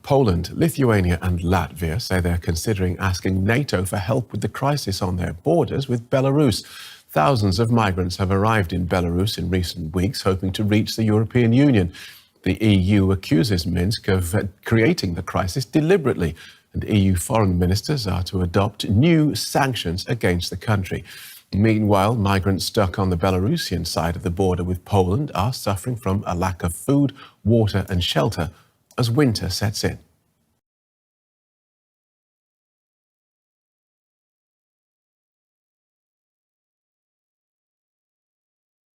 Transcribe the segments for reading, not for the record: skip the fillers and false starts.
Poland, Lithuania and Latvia say they're considering asking NATO for help with the crisis on their borders with Belarus. Thousands of migrants have arrived in Belarus in recent weeks, hoping to reach the European Union. The EU accuses Minsk of creating the crisis deliberately, and EU foreign ministers are to adopt new sanctions against the country. Meanwhile, migrants stuck on the Belarusian side of the border with Poland are suffering from a lack of food, water and shelter as winter sets in.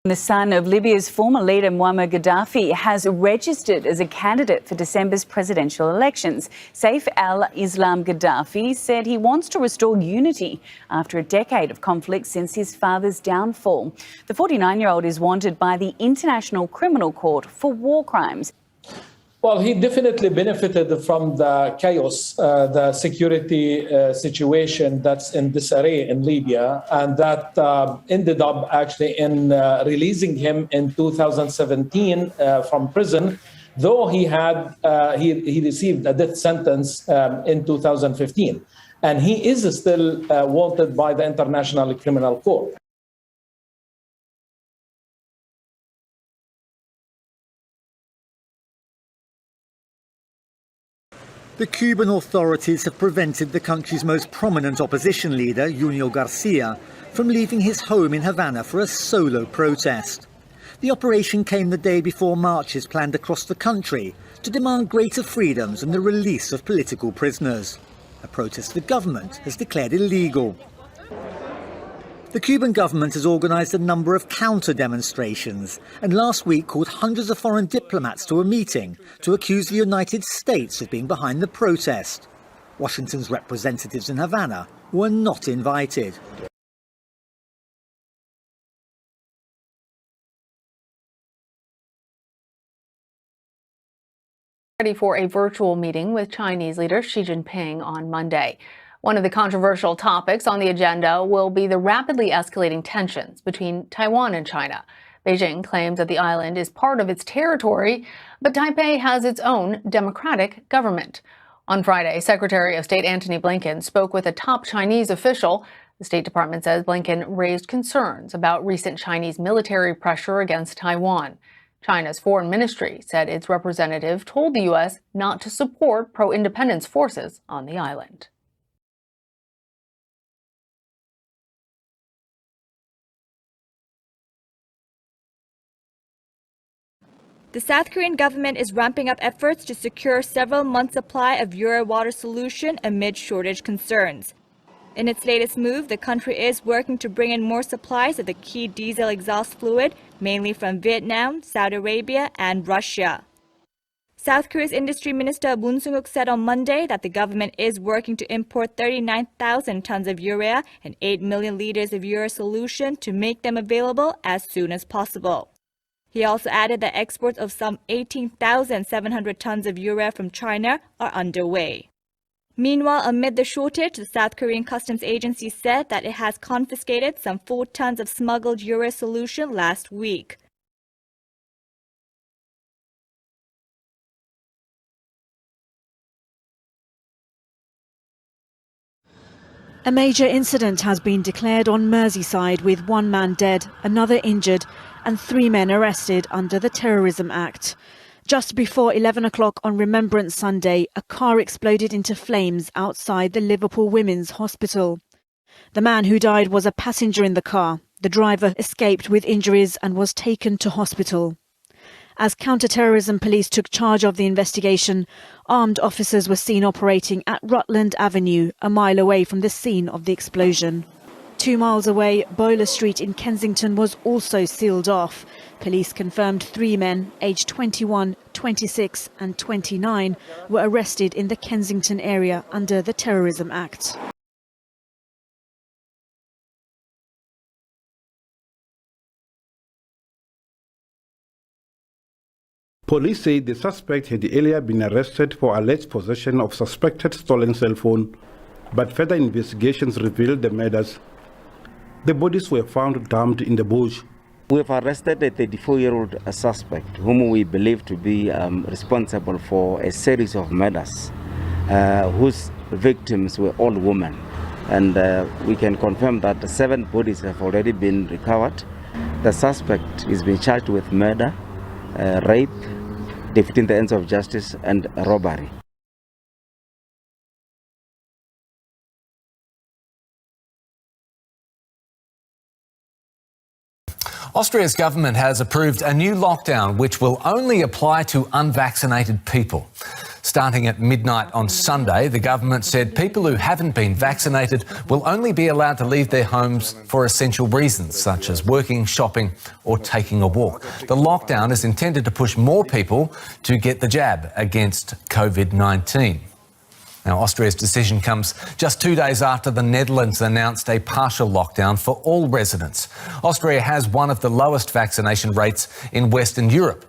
The son of Libya's former leader Muammar Gaddafi has registered as a candidate for December's presidential elections. Saif al-Islam Gaddafi said he wants to restore unity after a decade of conflict since his father's downfall. The 49-year-old is wanted by the International Criminal Court for war crimes. Well, he definitely benefited from the chaos, the security situation that's in disarray in Libya, and that ended up actually in releasing him in 2017 from prison, though he received a death sentence in 2015. And he is still wanted by the International Criminal Court. The Cuban authorities have prevented the country's most prominent opposition leader, Junio Garcia, from leaving his home in Havana for a solo protest. The operation came the day before marches planned across the country to demand greater freedoms and the release of political prisoners, a protest the government has declared illegal. The Cuban government has organised a number of counter-demonstrations and last week called hundreds of foreign diplomats to a meeting to accuse the United States of being behind the protest. Washington's representatives in Havana were not invited. Ready for a virtual meeting with Chinese leader Xi Jinping on Monday. One of the controversial topics on the agenda will be the rapidly escalating tensions between Taiwan and China. Beijing claims that the island is part of its territory, but Taipei has its own democratic government. On Friday, Secretary of State Antony Blinken spoke with a top Chinese official. The State Department says Blinken raised concerns about recent Chinese military pressure against Taiwan. China's foreign ministry said its representative told the U.S. not to support pro-independence forces on the island. The South Korean government is ramping up efforts to secure several months' supply of Uri water solution amid shortage concerns. In its latest move, the country is working to bring in more supplies of the key diesel exhaust fluid, mainly from Vietnam, Saudi Arabia, and Russia. South Korea's Industry Minister Moon Sung-wook said on Monday that the government is working to import 39,000 tons of urea and 8 million liters of urea solution to make them available as soon as possible. He also added that exports of some 18,700 tons of urea from China are underway. Meanwhile, amid the shortage, the South Korean Customs Agency said that it has confiscated some 4 tons of smuggled urea solution last week. A major incident has been declared on Merseyside with 1 man dead, another injured and 3 men arrested under the Terrorism Act. Just before 11 o'clock on Remembrance Sunday, a car exploded into flames outside the Liverpool Women's Hospital. The man who died was a passenger in the car. The driver escaped with injuries and was taken to hospital. As counter-terrorism police took charge of the investigation, armed officers were seen operating at Rutland Avenue, a mile away from the scene of the explosion. 2 miles away, Boiler Street in Kensington was also sealed off. Police confirmed 3 men, aged 21, 26 and 29, were arrested in the Kensington area under the Terrorism Act. Police say the suspect had earlier been arrested for alleged possession of suspected stolen cell phone, but further investigations revealed the murders. The bodies were found dumped in the bush. We have arrested a 34-year-old suspect whom we believe to be responsible for a series of murders whose victims were all women. And we can confirm that 7 bodies have already been recovered. The suspect is being charged with murder, rape, defeating the ends of justice, and robbery. Austria's government has approved a new lockdown which will only apply to unvaccinated people. Starting at midnight on Sunday, the government said people who haven't been vaccinated will only be allowed to leave their homes for essential reasons, such as working, shopping or taking a walk. The lockdown is intended to push more people to get the jab against COVID-19. Now, Austria's decision comes just 2 days after the Netherlands announced a partial lockdown for all residents. Austria has one of the lowest vaccination rates in Western Europe.